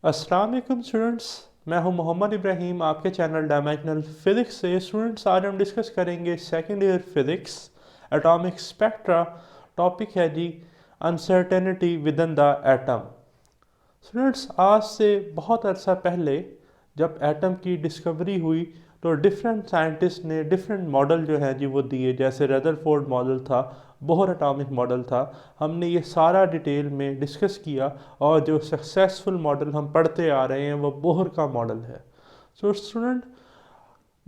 अस्सलाम वालेकुम स्टूडेंट्स, मैं हूं मोहम्मद इब्राहिम आपके चैनल डायमेंशनल फिज़िक्स से। स्टूडेंट्स, आज हम डिस्कस करेंगे second year physics atomic spectra. Topic है जी uncertainty within the atom. Students, आज से बहुत अरसा पहले जब एटम की डिस्कवरी हुई तो डिफरेंट साइंटिस्ट ने डिफरेंट मॉडल जो है जी वो दिए। जैसे रदरफोर्ड मॉडल था, बोहर एटॉमिक मॉडल था। हमने ये सारा डिटेल में डिस्कस किया और जो सक्सेसफुल मॉडल हम पढ़ते आ रहे हैं वो बोहर का मॉडल है। सो स्टूडेंट,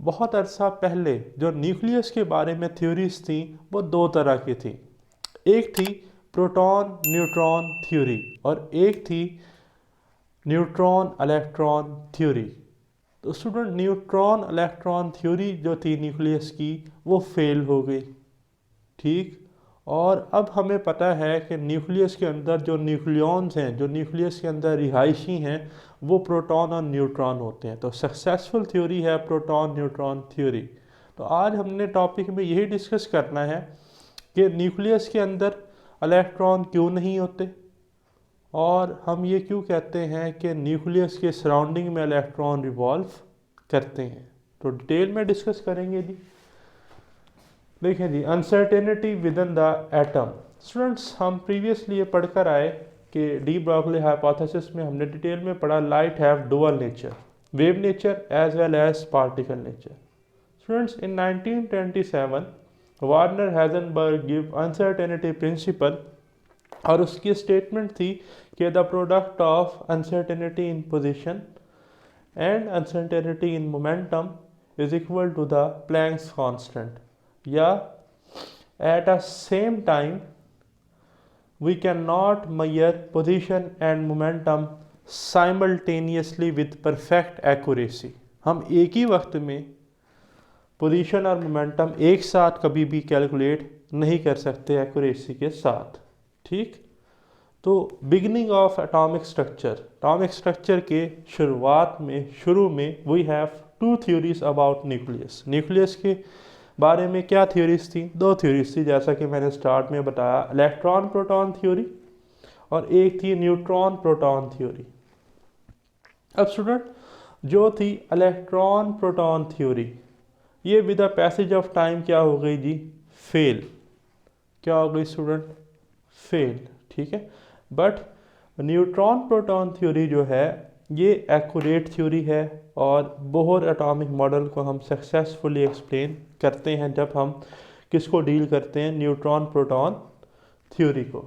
बहुत अरसा पहले जो न्यूक्लियस के बारे में थ्योरीज थी वो दो तरह की थी। एक थी प्रोटॉन न्यूट्रॉन थ्योरी और एक थी न्यूट्रॉन इलेक्ट्रॉन थ्योरी। तो स्टूडेंट, न्यूट्रॉन इलेक्ट्रॉन थ्योरी जो थी न्यूक्लियस की वो फेल हो गई, ठीक। और अब हमें पता है कि न्यूक्लियस के अंदर जो न्यूक्लियॉन्स हैं, जो न्यूक्लियस के अंदर रिहायशी हैं, वो प्रोटॉन और न्यूट्रॉन होते हैं। तो सक्सेसफुल थ्योरी है प्रोटॉन न्यूट्रॉन थ्योरी। तो आज हमने टॉपिक में यही डिस्कस करना है कि न्यूक्लियस के अंदर इलेक्ट्रॉन क्यों नहीं होते और हम ये क्यों कहते हैं कि न्यूक्लियस के सराउंडिंग में इलेक्ट्रॉन रिवॉल्व करते हैं। तो डिटेल में डिस्कस करेंगे जी। देखें जी, uncertainty within the atom. Students, हम प्रीवियसली ये पढ़कर आए कि डी ब्रॉगली हाइपोथेसिस में हमने डिटेल में पढ़ा light have dual nature, wave nature as well as particle nature. Students, in 1927 Warner Heisenberg give uncertainty principle और उसकी स्टेटमेंट थी कि the product of uncertainty in position and uncertainty in momentum is equal to the Planck's constant, या at a same time we can not measure position and momentum simultaneously with perfect accuracy। हम एक ही वक्त में position और momentum एक साथ कभी भी कैलकुलेट नहीं कर सकते एक्यूरेसी के साथ, ठीक। तो बिगनिंग ऑफ एटॉमिक स्ट्रक्चर के शुरू में we have two theories about nucleus. Nucleus के बारे में क्या थ्योरीज थी? दो थ्योरीज थी, जैसा कि मैंने स्टार्ट में बताया, इलेक्ट्रॉन प्रोटॉन थ्योरी और एक थी न्यूट्रॉन प्रोटॉन थ्योरी। अब स्टूडेंट, जो थी इलेक्ट्रॉन प्रोटॉन थ्योरी, ये with the passage of time क्या हो गई जी? फेल। क्या हो गई स्टूडेंट? फेल, ठीक है। बट न्यूट्रॉन प्रोटॉन थ्योरी जो है ये एक्यूरेट थ्योरी है और बोहर एटॉमिक मॉडल को हम सक्सेसफुली एक्सप्लेन करते हैं जब हम किसको डील करते हैं? न्यूट्रॉन प्रोटॉन थ्योरी को।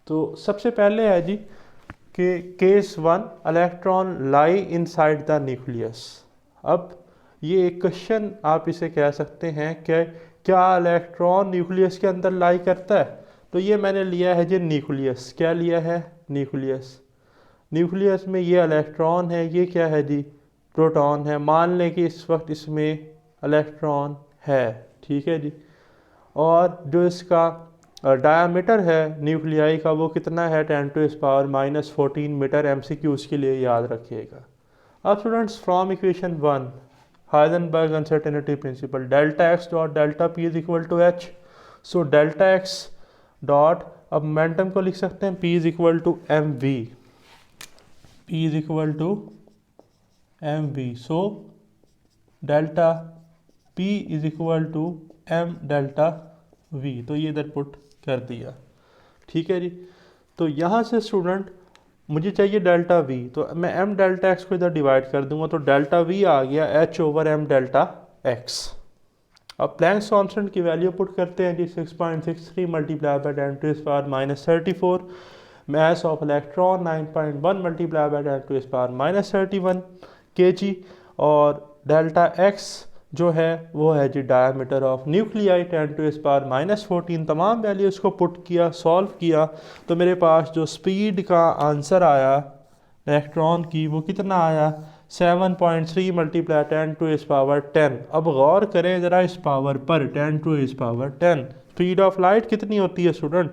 तो सबसे पहले है जी कि case 1, electron lie inside the nucleus. अब ये एक क्वेश्चन आप इसे कह सकते हैं कि क्या इलेक्ट्रॉन न्यूक्लियस के अंदर लाई करता है? तो ये मैंने लिया है जी न्यूक्लियस। क्या लिया है? न्यूक्लियस। न्यूक्लियस में ये इलेक्ट्रॉन है, ये क्या है जी? प्रोटॉन है। मान लें कि इस वक्त इसमें इलेक्ट्रॉन है, ठीक है जी। और जो इसका डायामीटर है न्यूक्लियाई का वो कितना है? 10⁻⁻14 मीटर। एमसीक्यूज के लिए याद रखिएगा। अब students, from equation 1 Heisenberg uncertainty principle, delta X dot delta P is equal to H. So delta X dot, अब मोमेंटम को लिख सकते हैं P is equal to M V. P is equal to M V. So delta P is equal to M delta V। तो ये इधर put कर दिया, ठीक है जी। तो यहाँ से स्टूडेंट मुझे चाहिए डेल्टा V, तो मैं m डेल्टा x को इधर डिवाइड कर दूंगा तो डेल्टा V आ गया h/m डेल्टा x। अब प्लैंक्स कांस्टेंट की वैल्यू पुट करते हैं जी, 6.63 multiply by 10⁻⁻34। Mass of electron 9.1 multiply by 10⁻⁻31 kg। और डेल्टा x जो है वो है जी डायमीटर ऑफ न्यूक्लियाई 10⁻⁻14। तमाम वैल्यूज़ को पुट किया, सॉल्व किया, तो मेरे पास जो स्पीड का आंसर आया इलेक्ट्रॉन की वो कितना आया? 7.3 मल्टीप्लाई 10⁻10। अब गौर करें ज़रा इस पावर पर, 10⁻10। स्पीड ऑफ लाइट कितनी होती है स्टूडेंट?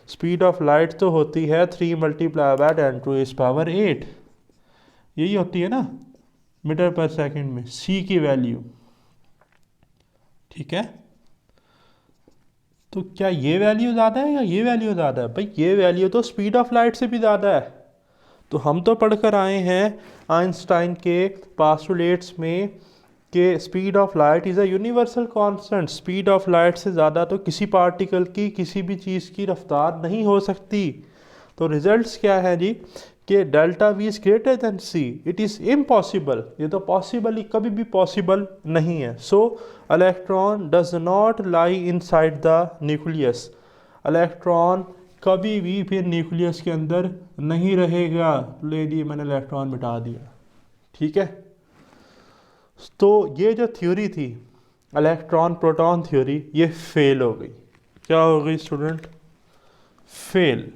स्पीड ऑफ लाइट तो होती है 3 मल्टीप्लाई बाय 10⁸। यही होती है ना मीटर पर सेकंड में, c की वैल्यू, ठीक है। तो क्या ये वैल्यू ज़्यादा है या ये वैल्यू ज़्यादा है? भाई ये वैल्यू तो स्पीड ऑफ लाइट से भी ज़्यादा है। तो हम तो पढ़कर आए हैं आइंस्टाइन के पास्टुलेट्स में कि speed of light is a universal constant, speed of light से ज़्यादा तो किसी पार्टिकल की, किसी भी चीज़ की रफ्तार नहीं हो सकती। तो रिजल्ट्स क्या है जी कि delta V is greater than C, it is impossible, ये तो पॉसिबल ही कभी भी पॉसिबल नहीं है। So electron does not lie inside the nucleus, electron कभी भी फिर न्यूक्लियस के अंदर नहीं रहेगा। ले जी मैंने इलेक्ट्रॉन मिटा दिया, ठीक है। तो ये जो थ्योरी थी इलेक्ट्रॉन प्रोटॉन थ्योरी, ये फेल हो गई। क्या हो गई स्टूडेंट? फेल,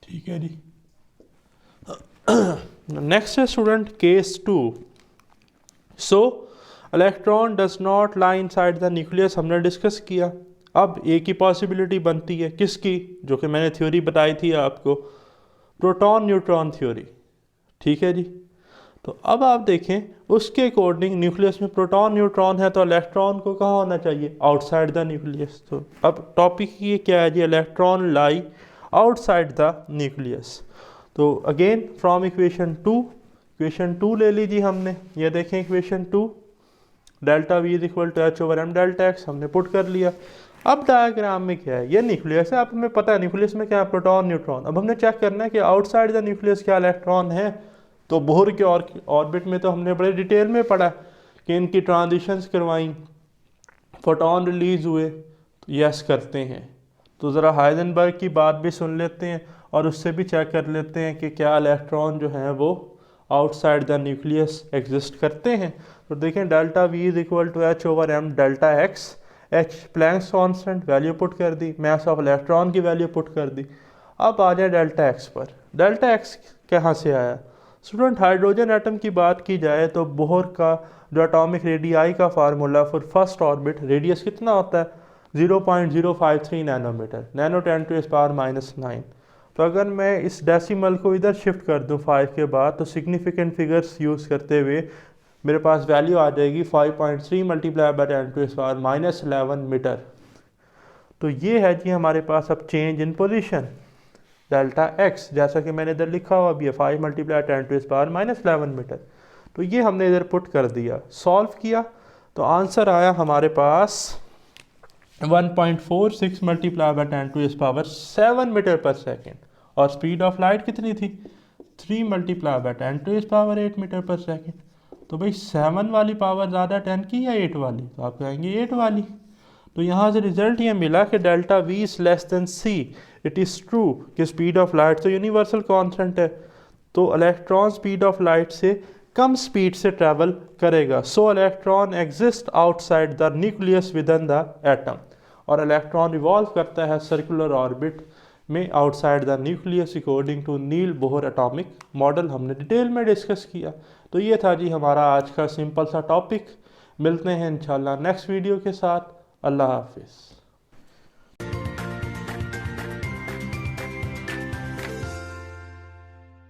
ठीक है जी। नेक्स्ट है student case 2। So electron does not lie inside the nucleus, हमने डिस्कस किया। अब एक ही पॉसिबिलिटी बनती है किसकी, जो कि मैंने थ्योरी बताई थी आपको, प्रोटॉन न्यूट्रॉन थ्योरी, ठीक है जी। तो अब आप देखें उसके अकॉर्डिंग न्यूक्लियस में प्रोटॉन न्यूट्रॉन है तो इलेक्ट्रॉन को कहाँ होना चाहिए? Outside the nucleus. तो अब टॉपिक ये क्या है जी? Electron lie outside the nucleus. तो अगेन फ्रॉम इक्वेशन 2, इक्वेशन 2 ले लीजिए हमने, ये देखें equation 2, delta we is equal to H over M delta x हमने पुट कर लिया। अब डायग्राम में क्या है? ये न्यूक्लियस है, अब हमें पता है न्यूक्लियस में क्या है? Proton neutron. अब हमने चेक करना है कि आउटसाइड द न्यूक्लियस क्या इलेक्ट्रॉन है। तो बोहर के ऑर्बिट में तो हमने बड़े डिटेल में पढ़ा कि इनकी ट्रांजिशंस करवाई, फोटॉन रिलीज हुए, तो यस करते हैं। तो ज़रा हाइजेनबर्ग की बात भी सुन लेते हैं और उससे भी चेक कर लेते हैं कि क्या इलेक्ट्रॉन जो हैं वो आउटसाइड द न्यूक्लियस एग्जिस्ट करते हैं। तो देखें delta we is equal to H over M delta X, H Planck's constant value put कर दी, मास ऑफ इलेक्ट्रॉन की वैल्यू पुट कर दी। अब आ जाए डेल्टा एक्स पर। डेल्टा एक्स कहाँ से आया? स्टूडेंट हाइड्रोजन एटम की बात की जाए तो बोहर का जो एटॉमिक रेडियाई का formula for first orbit, radius कितना होता है? 0.053 नैनोमीटर, नैनो 10 टू पावर -9। तो अगर मैं इस डेसिमल को इधर शिफ्ट कर दूं 5 के बाद, तो सिग्निफिकेंट फिगर्स यूज़ करते हुए मेरे पास वैल्यू आ जाएगी 5.3 multiply by 10 to power -11 metre. तो ये है जी हमारे पास अब change in position delta X, जैसा कि मैंने इधर लिखा हुआ भी है 5 मल्टीप्लाई 10 टू पावर -11 मीटर। तो ये हमने इधर पुट कर दिया, सॉल्व किया, तो आंसर आया हमारे पास 1.46 multiply by 10 to power 7 metre per second. और स्पीड ऑफ लाइट कितनी थी? 3 multiply by 10 to power 8 metre per second. तो भाई 7 वाली पावर ज़्यादा 10 की या 8 वाली? तो आप कहेंगे 8 वाली। तो यहाँ से रिजल्ट ये मिला कि delta we is less than C. It is true कि स्पीड ऑफ लाइट तो यूनिवर्सल कांस्टेंट है, तो इलेक्ट्रॉन स्पीड ऑफ लाइट से कम स्पीड से ट्रैवल करेगा। So electron exist outside the nucleus within the atom, और इलेक्ट्रॉन रिवॉल्व करता है सर्कुलर ऑर्बिट में outside the nucleus according to Niels Bohr atomic model, हमने डिटेल में डिस्कस किया। तो ये था जी हमारा आज का सिंपल सा टॉपिक। मिलते हैं इंशाल्लाह नेक्स्ट वीडियो के साथ। अल्लाह हाफिज़।